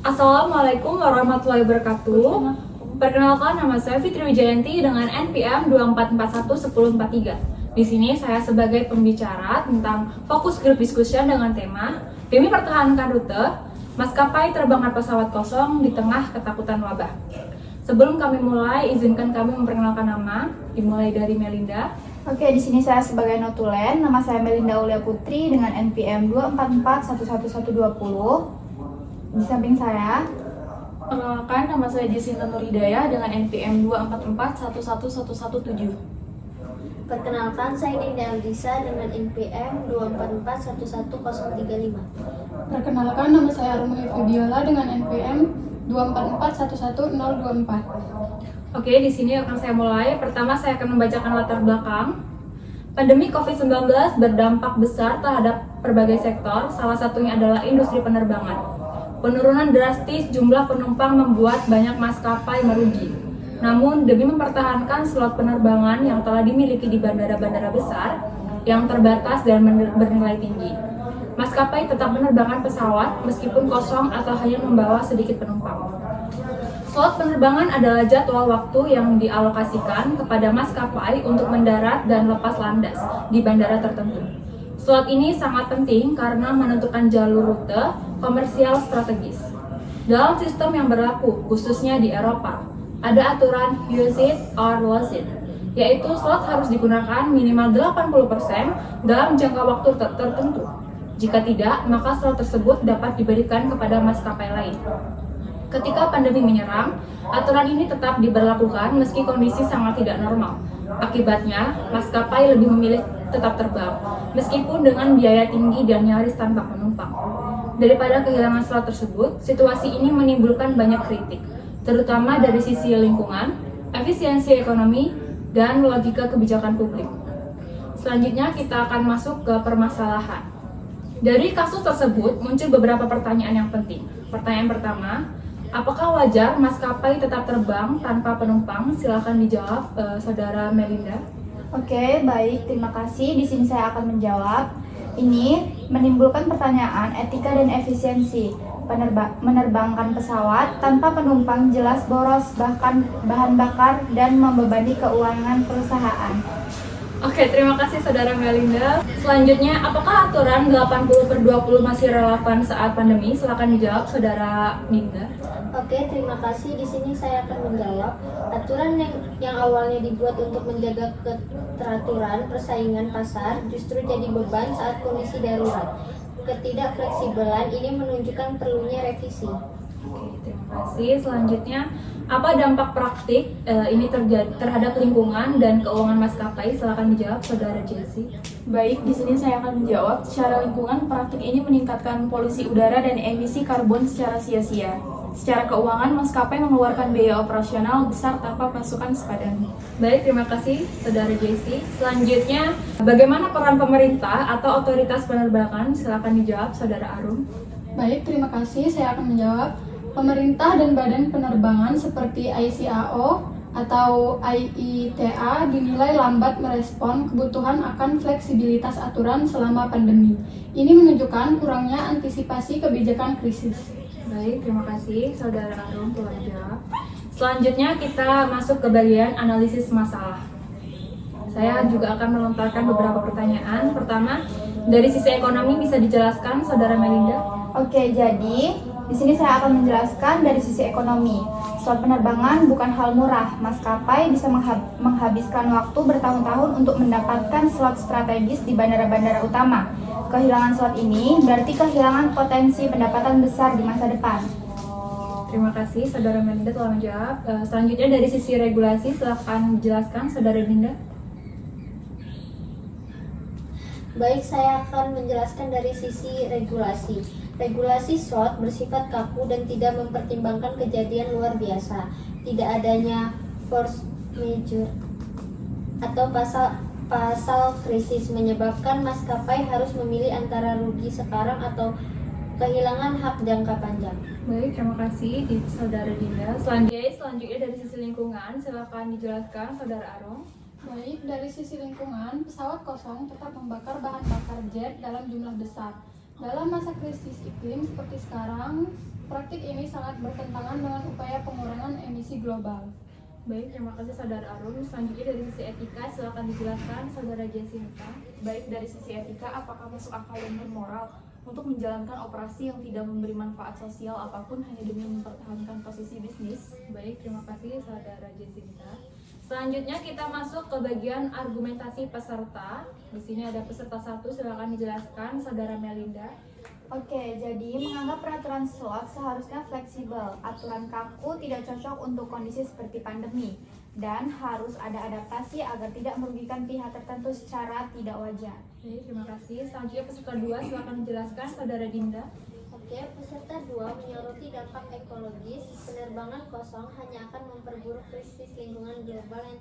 Assalamualaikum warahmatullahi wabarakatuh. Perkenalkan, nama saya Fitri Wijayanti dengan NPM 24411043. Di sini saya sebagai pembicara tentang fokus group discussion dengan tema demi pertahankan rute maskapai terbangkan pesawat kosong di tengah ketakutan wabah. Sebelum kami mulai, izinkan kami memperkenalkan nama, dimulai dari Melinda. Oke, di sini saya sebagai notulen. Nama saya Melinda Aulia Putri dengan NPM 2441120. Di samping saya, Perkenalkan, nama saya Jacinta Nuridaya dengan NPM 2441117. Perkenalkan, saya Dinda Aldisa dengan NPM 2441135. Perkenalkan, nama saya Arumi Fabiola dengan NPM 244111024. Oke, di sini akan saya mulai. Pertama, saya akan membacakan latar belakang. Pandemi COVID-19 berdampak besar terhadap berbagai sektor, salah satunya adalah industri penerbangan. Penurunan drastis jumlah penumpang membuat banyak maskapai merugi. Namun, demi mempertahankan slot penerbangan yang telah dimiliki di bandara-bandara besar yang terbatas dan bernilai tinggi, maskapai tetap menerbangkan pesawat meskipun kosong atau hanya membawa sedikit penumpang. Slot penerbangan adalah jadwal waktu yang dialokasikan kepada maskapai untuk mendarat dan lepas landas di bandara tertentu. Slot ini sangat penting karena menentukan jalur rute komersial strategis. Dalam sistem yang berlaku, khususnya di Eropa, ada aturan use it or lose it, yaitu slot harus digunakan minimal 80% dalam jangka waktu tertentu. Jika tidak, maka slot tersebut dapat diberikan kepada maskapai lain. Ketika pandemi menyerang, aturan ini tetap diberlakukan meski kondisi sangat tidak normal. Akibatnya, maskapai lebih memilih tetap terbang, meskipun dengan biaya tinggi dan nyaris tanpa penumpang. Daripada kehilangan slot tersebut, situasi ini menimbulkan banyak kritik, terutama dari sisi lingkungan, efisiensi ekonomi, dan logika kebijakan publik. Selanjutnya, kita akan masuk ke permasalahan. Dari kasus tersebut, muncul beberapa pertanyaan yang penting. Pertanyaan pertama, apakah wajar maskapai tetap terbang tanpa penumpang? Silakan dijawab, Saudara Melinda. oke, baik, terima kasih. Di sini saya akan menjawab. Ini menimbulkan pertanyaan etika dan efisiensi. Menerbangkan pesawat tanpa penumpang jelas boros bahkan bahan bakar dan membebani keuangan perusahaan. Oke, terima kasih Saudara Melinda. Selanjutnya, apakah aturan 80/20 masih relevan saat pandemi? Silakan dijawab Saudara Dinda. Oke, terima kasih. Di sini saya akan menjawab. Aturan yang awalnya dibuat untuk menjaga keteraturan persaingan pasar justru jadi beban saat kondisi darurat. Ketidakfleksibelan ini menunjukkan perlunya revisi. Oke, terima kasih. Selanjutnya, apa dampak praktik ini terhadap lingkungan dan keuangan maskapai? Silakan dijawab Saudara Jessie. Baik, di sini saya akan menjawab. Secara lingkungan, praktik ini meningkatkan polusi udara dan emisi karbon secara sia-sia. Secara keuangan, maskapai mengeluarkan biaya operasional besar tanpa pasukan sepadan. Baik, terima kasih Saudara Jessie. Selanjutnya, bagaimana peran pemerintah atau otoritas penerbangan? Silakan dijawab Saudara Arum. Baik, terima kasih. Saya akan menjawab. Pemerintah dan badan penerbangan seperti ICAO atau IITA dinilai lambat merespon kebutuhan akan fleksibilitas aturan selama pandemi. Ini menunjukkan kurangnya antisipasi kebijakan krisis. Baik, terima kasih Saudara Arum telah menjawab. Selanjutnya kita masuk ke bagian analisis masalah. Saya juga akan melontarkan beberapa pertanyaan. Pertama, dari sisi ekonomi bisa dijelaskan Saudara Melinda? Oke, jadi di sini saya akan menjelaskan dari sisi ekonomi. Slot penerbangan bukan hal murah. Maskapai bisa menghabiskan waktu bertahun-tahun untuk mendapatkan slot strategis di bandara-bandara utama. Kehilangan slot ini berarti kehilangan potensi pendapatan besar di masa depan. Terima kasih Saudara Melinda telah menjawab. Selanjutnya dari sisi regulasi, silakan jelaskan Saudara Dinda. Baik, saya akan menjelaskan dari sisi regulasi. Regulasi slot bersifat kaku dan tidak mempertimbangkan kejadian luar biasa. Tidak adanya force majeure atau pasal krisis menyebabkan maskapai harus memilih antara rugi sekarang atau kehilangan hak jangka panjang. Baik, terima kasih Saudara Dinda. Selanjutnya dari sisi lingkungan, silakan dijelaskan Saudara Arum. Baik, dari sisi lingkungan, pesawat kosong tetap membakar bahan bakar jet dalam jumlah besar. Dalam masa krisis iklim seperti sekarang, praktik ini sangat bertentangan dengan upaya pengurangan emisi global. Baik, terima kasih Saudara Arum. Selanjutnya dari sisi etika, silakan dijelaskan Saudara Jasinta. Baik, dari sisi etika, apakah masuk akal dan bermoral untuk menjalankan operasi yang tidak memberi manfaat sosial apapun hanya demi mempertahankan posisi bisnis? Baik, terima kasih Saudara Jasinta. Selanjutnya kita masuk ke bagian argumentasi peserta. Di sini ada peserta 1, silakan dijelaskan Saudara Melinda. Oke, jadi menganggap peraturan slot seharusnya fleksibel. Aturan kaku tidak cocok untuk kondisi seperti pandemi dan harus ada adaptasi agar tidak merugikan pihak tertentu secara tidak wajar. Baik, terima kasih. Selanjutnya peserta 2, silakan dijelaskan Saudara Dinda. Oke, peserta 2 menyoroti dampak ekologis. Penerbangan kosong hanya akan memperburuk krisis lingkungan global yang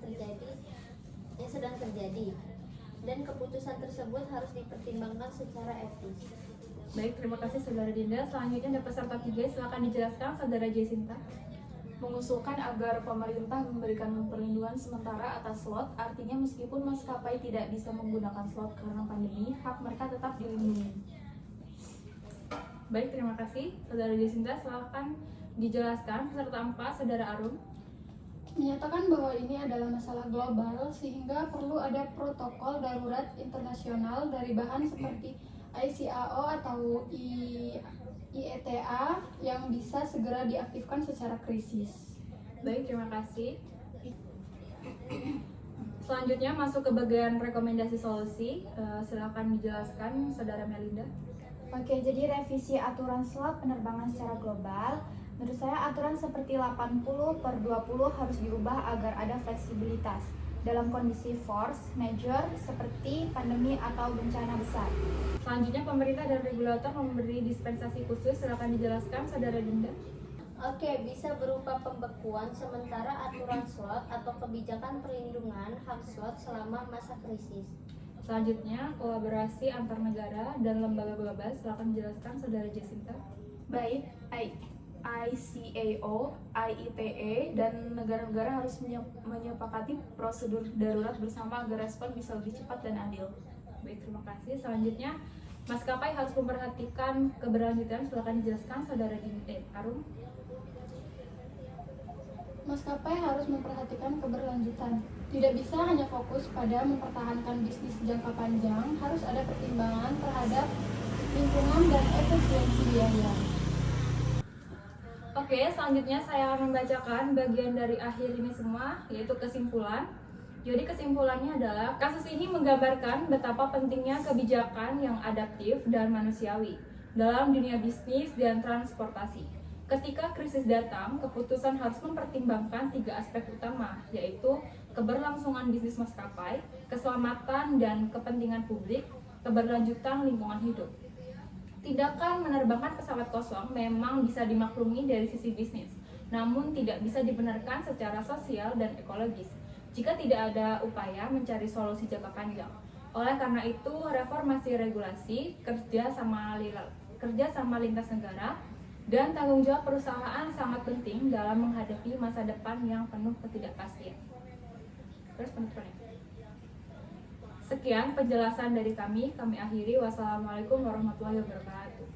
sedang terjadi. Dan keputusan tersebut harus dipertimbangkan secara etis. Baik, terima kasih Saudara Dinda. Selanjutnya ada peserta 3, silakan dijelaskan Saudara Jasinta. Mengusulkan agar pemerintah memberikan perlindungan sementara atas slot, artinya meskipun maskapai tidak bisa menggunakan slot karena pandemi, hak mereka tetap dilindungi. Baik, terima kasih Saudara Jasinta. Silakan dijelaskan peserta 4, Saudara Arum. Menyatakan bahwa ini adalah masalah global sehingga perlu ada protokol darurat internasional dari bahan seperti ICAO atau IETA yang bisa segera diaktifkan secara krisis. Baik, terima kasih. Selanjutnya masuk ke bagian rekomendasi solusi. Silakan dijelaskan Saudara Melinda. Oke, jadi revisi aturan slot penerbangan secara global. Menurut saya aturan seperti 80/20 harus diubah agar ada fleksibilitas dalam kondisi force majeure seperti pandemi atau bencana besar. Selanjutnya pemerintah dan regulator memberi dispensasi khusus. Silakan dijelaskan Saudara Dinda. Oke, bisa berupa pembekuan sementara aturan slot atau kebijakan perlindungan hak slot selama masa krisis. Selanjutnya kolaborasi antar negara dan lembaga global. Silakan dijelaskan Saudara Jasinta. Baik, ICAO, IETA, dan negara-negara harus menyepakati prosedur darurat bersama agar respon bisa lebih cepat dan adil. Baik, terima kasih. Selanjutnya maskapai harus memperhatikan keberlanjutan. Silakan dijelaskan Saudara Arum. Maskapai harus memperhatikan keberlanjutan. Tidak bisa hanya fokus pada mempertahankan bisnis jangka panjang, harus ada pertimbangan terhadap lingkungan dan efisiensi biaya. Oke, selanjutnya saya akan membacakan bagian dari akhir ini semua, yaitu kesimpulan. Jadi kesimpulannya adalah, kasus ini menggambarkan betapa pentingnya kebijakan yang adaptif dan manusiawi dalam dunia bisnis dan transportasi. Ketika krisis datang, keputusan harus mempertimbangkan 3 aspek utama, yaitu keberlangsungan bisnis maskapai, keselamatan dan kepentingan publik, keberlanjutan lingkungan hidup. Tindakan menerbangkan pesawat kosong memang bisa dimaklumi dari sisi bisnis, namun tidak bisa dibenarkan secara sosial dan ekologis jika tidak ada upaya mencari solusi jangka panjang. Oleh karena itu, reformasi regulasi, kerja sama lintas negara, dan tanggung jawab perusahaan sangat penting dalam menghadapi masa depan yang penuh ketidakpastian. Terus penutupannya. Sekian penjelasan dari kami akhiri. Wassalamualaikum warahmatullahi wabarakatuh.